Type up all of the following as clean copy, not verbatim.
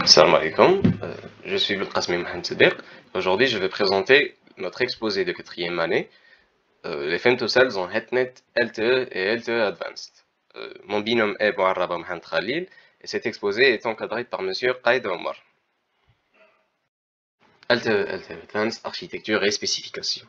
Salam alaikum, je suis Belkacem Mohamed Sadiq. Aujourd'hui, je vais présenter notre exposé de quatrième année, les femtocells en HETNET LTE et LTE Advanced. Mon binôme est Bouarraba Mohamed Khalil et cet exposé est encadré par Monsieur Qaïd Omar. LTE, LTE Advanced, architecture et spécifications.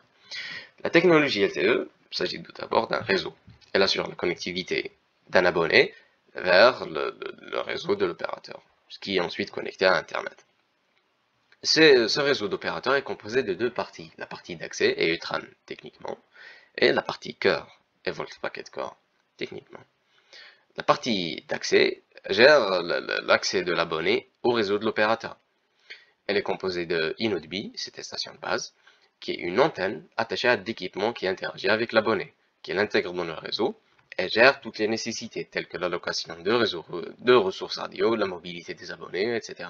La technologie LTE s'agit tout d'abord d'un réseau. Elle assure la connectivité d'un abonné vers le réseau de l'opérateur, ce qui est ensuite connecté à Internet. Ce réseau d'opérateurs est composé de deux parties, la partie d'accès et UTRAN techniquement, et la partie cœur et Volt Packet Core techniquement. La partie d'accès gère l'accès de l'abonné au réseau de l'opérateur. Elle est composée de Inode B, c'est une station de base, qui est une antenne attachée à d'équipements qui interagit avec l'abonné, qui l'intègre dans le réseau et gère toutes les nécessités telles que l'allocation de ressources radio, la mobilité des abonnés, etc.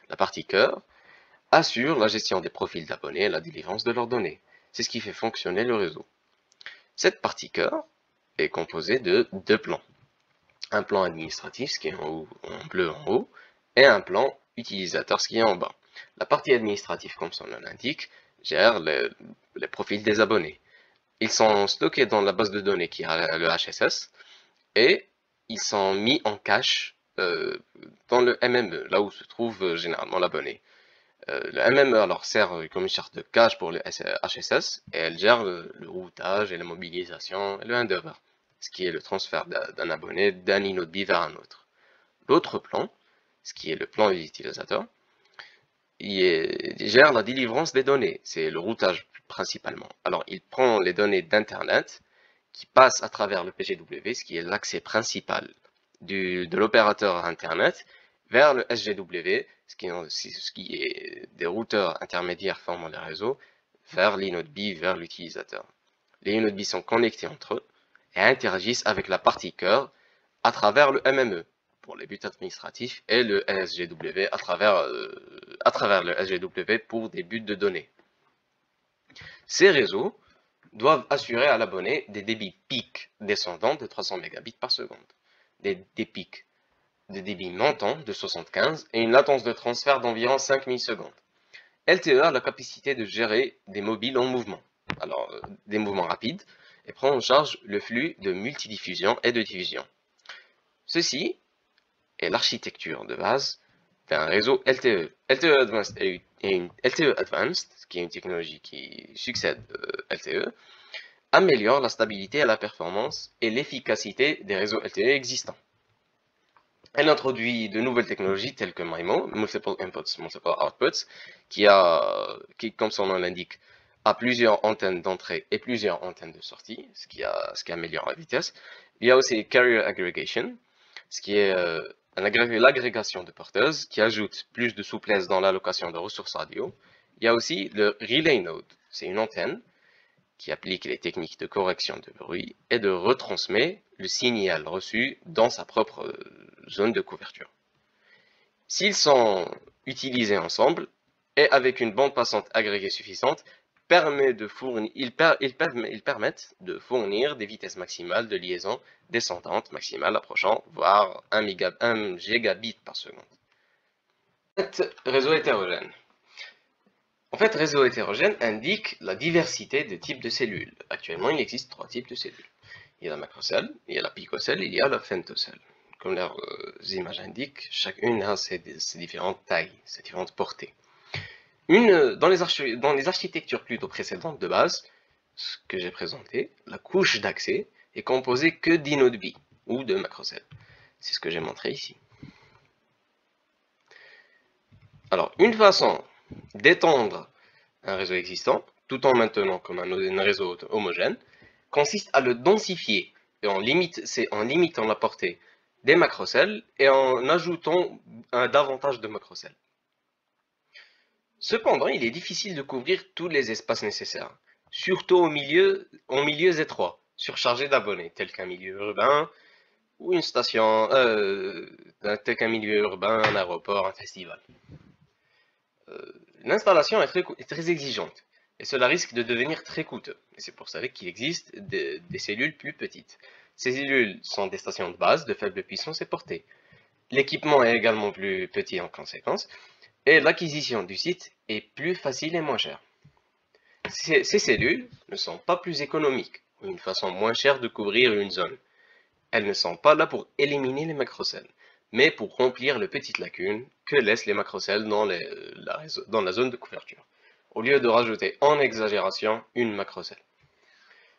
La partie cœur assure la gestion des profils d'abonnés et la délivrance de leurs données. C'est ce qui fait fonctionner le réseau. Cette partie cœur est composée de deux plans. Un plan administratif, ce qui est en bleu en haut, et un plan utilisateur, ce qui est en bas. La partie administrative, comme son nom l'indique, gère les profils des abonnés. Ils sont stockés dans la base de données qui est le HSS et ils sont mis en cache dans le MME, là où se trouve généralement l'abonné. Le MME alors sert comme une sorte de cache pour le HSS et elle gère le routage et la mobilisation et le handover, ce qui est le transfert d'un abonné d'un inode B vers un autre. L'autre plan, ce qui est le plan utilisateur, il gère la délivrance des données, c'est le routage principalement. Alors il prend les données d'Internet qui passent à travers le PGW, ce qui est l'accès principal de l'opérateur Internet, vers le SGW, ce qui est des routeurs intermédiaires formant les réseaux, vers l'inode B, vers l'utilisateur. Les inode B sont connectés entre eux et interagissent avec la partie cœur à travers le MME pour les buts administratifs et le SGW à travers le SGW pour des buts de données. Ces réseaux doivent assurer à l'abonné des débits pics descendants de 300 Mbps par seconde, des pics de débit montant de 75 et une latence de transfert d'environ 5000 secondes. LTE a la capacité de gérer des mobiles en mouvement, alors des mouvements rapides, et prend en charge le flux de multidiffusion et de diffusion. Ceci est l'architecture de base d'un réseau LTE. LTE Advanced, qui est une technologie qui succède LTE, améliore la stabilité, la performance et l'efficacité des réseaux LTE existants. Elle introduit de nouvelles technologies telles que MIMO, Multiple Inputs, Multiple Outputs, qui, comme son nom l'indique, a plusieurs antennes d'entrée et plusieurs antennes de sortie, ce qui améliore la vitesse. Il y a aussi Carrier Aggregation, ce qui est l'agrégation de porteuses, qui ajoute plus de souplesse dans l'allocation de ressources radio. Il y a aussi le Relay Node, c'est une antenne qui applique les techniques de correction de bruit et de retransmet le signal reçu dans sa propre zone de couverture. S'ils sont utilisés ensemble et avec une bande passante agrégée suffisante, ils permettent de fournir des vitesses maximales de liaison descendantes maximales approchant voire 1 gigabit par seconde. Réseau hétérogène. En fait, réseau hétérogène indique la diversité de types de cellules. Actuellement, il existe 3 types de cellules. Il y a la macrocelle, il y a la picocelle, il y a la femtocelle. Comme leurs images indiquent, chacune a ses différentes tailles, ses différentes portées. Dans les architectures plutôt précédentes de base, ce que j'ai présenté, la couche d'accès est composée que d'inode B ou de macrocelle. C'est ce que j'ai montré ici. Alors, une façon d'étendre un réseau existant, tout en maintenant comme un réseau homogène, consiste à le densifier et en limitant la portée des macrocelles et en ajoutant davantage de macrocelles. Cependant, il est difficile de couvrir tous les espaces nécessaires, surtout en milieux étroits, surchargés d'abonnés, tels qu'un milieu urbain ou une station, tel qu'un milieu urbain, un aéroport, un festival. L'installation est très exigeante et cela risque de devenir très coûteux. Et c'est pour ça qu'il existe des cellules plus petites. Ces cellules sont des stations de base de faible puissance et portée. L'équipement est également plus petit en conséquence, et l'acquisition du site est plus facile et moins chère. Ces cellules ne sont pas plus économiques, ou une façon moins chère de couvrir une zone. Elles ne sont pas là pour éliminer les macrocelles, mais pour remplir les petites lacunes que laissent les macrocelles dans la zone de couverture, au lieu de rajouter en exagération une macrocelle.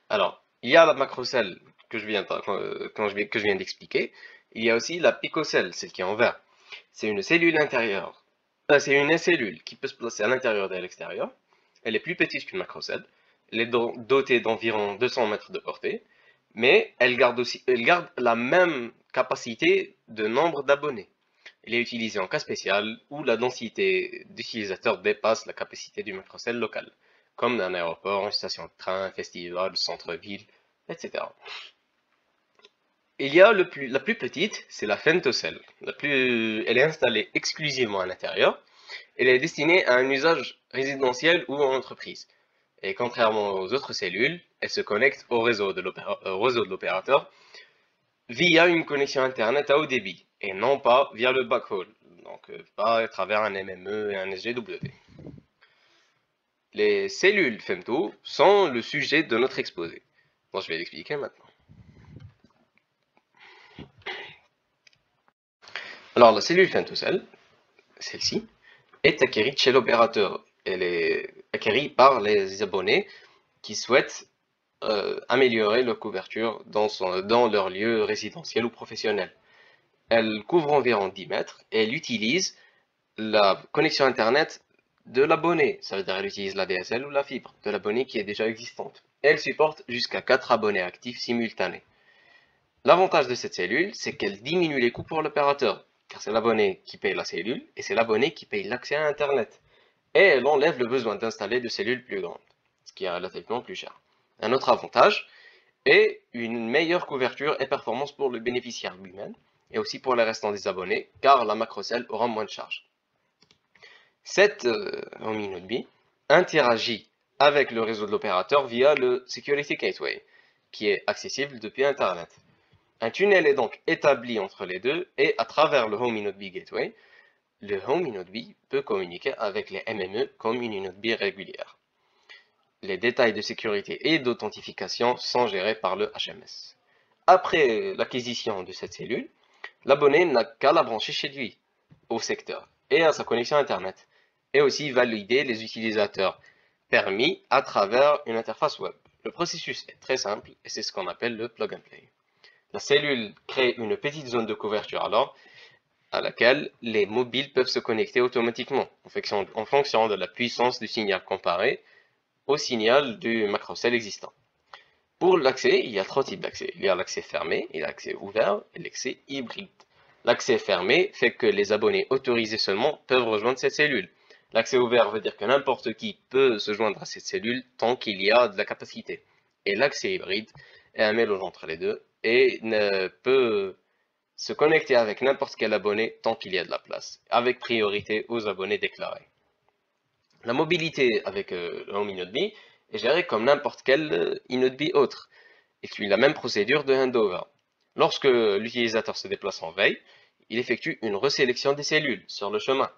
Alors, il y a la macrocelle que je viens d'expliquer, il y a aussi la picocelle, celle qui est en vert. C'est une cellule intérieure. C'est une cellule qui peut se placer à l'intérieur et à l'extérieur. Elle est plus petite qu'une macrocelle. Elle est dotée d'environ 200 mètres de portée, mais elle garde la même capacité de nombre d'abonnés. Elle est utilisée en cas spécial où la densité d'utilisateurs dépasse la capacité du macrocell local, comme un aéroport, une station de train, un festival, centre-ville, etc. Il y a la plus petite, c'est la femtocell. Elle est installée exclusivement à l'intérieur. Elle est destinée à un usage résidentiel ou en entreprise. Et contrairement aux autres cellules, elle se connecte au réseau de l'opérateur via une connexion Internet à haut débit, et non pas via le backhaul, donc pas à travers un MME et un SGW. Les cellules femto sont le sujet de notre exposé. Bon, je vais l'expliquer maintenant. Alors, la cellule femtocell, celle-ci, est acquérie chez l'opérateur. Elle est acquérie par les abonnés qui souhaitent améliorer leur couverture dans leur lieu résidentiel ou professionnel. Elle couvre environ 10 mètres et elle utilise la connexion Internet de l'abonné. Ça veut dire qu'elle utilise la DSL ou la fibre de l'abonné qui est déjà existante. Elle supporte jusqu'à 4 abonnés actifs simultanés. L'avantage de cette cellule, c'est qu'elle diminue les coûts pour l'opérateur, car c'est l'abonné qui paye la cellule et c'est l'abonné qui paye l'accès à Internet. Et elle enlève le besoin d'installer de cellules plus grandes, ce qui est relativement plus cher. Un autre avantage est une meilleure couverture et performance pour le bénéficiaire lui-même et aussi pour les restants des abonnés, car la macrocell aura moins de charge. Cette HomeInnodeBee interagit avec le réseau de l'opérateur via le Security Gateway, qui est accessible depuis Internet. Un tunnel est donc établi entre les deux et à travers le HomeInnodeBee Gateway, le HomeInnodeBee peut communiquer avec les MME comme une InnodeBee régulière. Les détails de sécurité et d'authentification sont gérés par le HMS. Après l'acquisition de cette cellule, l'abonné n'a qu'à la brancher chez lui, au secteur, et à sa connexion Internet, et aussi valider les utilisateurs permis à travers une interface web. Le processus est très simple et c'est ce qu'on appelle le plug and play. La cellule crée une petite zone de couverture alors à laquelle les mobiles peuvent se connecter automatiquement en fonction de la puissance du signal comparé au signal du macrocell existant. Pour l'accès, il y a trois types d'accès. Il y a l'accès fermé, il y a l'accès ouvert et l'accès hybride. L'accès fermé fait que les abonnés autorisés seulement peuvent rejoindre cette cellule. L'accès ouvert veut dire que n'importe qui peut se joindre à cette cellule tant qu'il y a de la capacité. Et l'accès hybride est un mélange entre les deux et peut se connecter avec n'importe quel abonné tant qu'il y a de la place, avec priorité aux abonnés déclarés. La mobilité avec le HomeInnodeBee est gérée comme n'importe quel InnodeBee autre. Il suit la même procédure de handover. Lorsque l'utilisateur se déplace en veille, il effectue une resélection des cellules sur le chemin.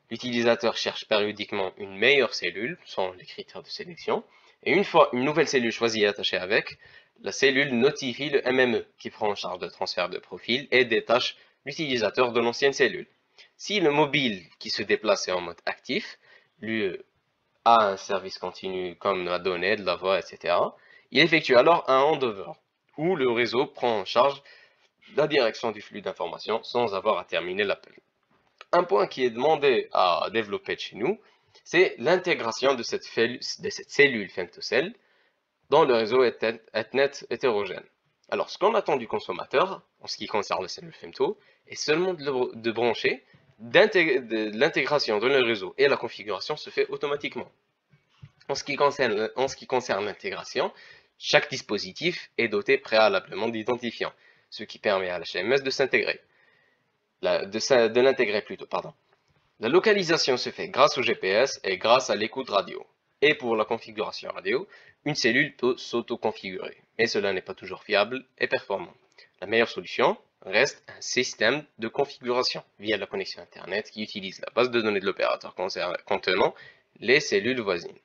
L'utilisateur cherche périodiquement une meilleure cellule, selon les critères de sélection, et une fois une nouvelle cellule choisie et attachée avec, la cellule notifie le MME qui prend en charge le transfert de profil et détache l'utilisateur de l'ancienne cellule. Si le mobile qui se déplace est en mode actif, lui a un service continu comme la donnée, de la voix, etc., il effectue alors un handover, où le réseau prend en charge la direction du flux d'informations sans avoir à terminer l'appel. Un point qui est demandé à développer de chez nous, c'est l'intégration de cette cellule femtocell dans le réseau Ethernet hétérogène. Alors, ce qu'on attend du consommateur, en ce qui concerne la cellule femto, est seulement de brancher l'intégration dans le réseau et la configuration se fait automatiquement. En ce qui concerne l'intégration, chaque dispositif est doté préalablement d'identifiants, ce qui permet à l'HMS de s'intégrer. De l'intégrer plutôt, pardon. La localisation se fait grâce au GPS et grâce à l'écoute radio. Et pour la configuration radio, une cellule peut s'auto-configurer, mais cela n'est pas toujours fiable et performant. La meilleure solution reste un système de configuration via la connexion Internet qui utilise la base de données de l'opérateur contenant les cellules voisines.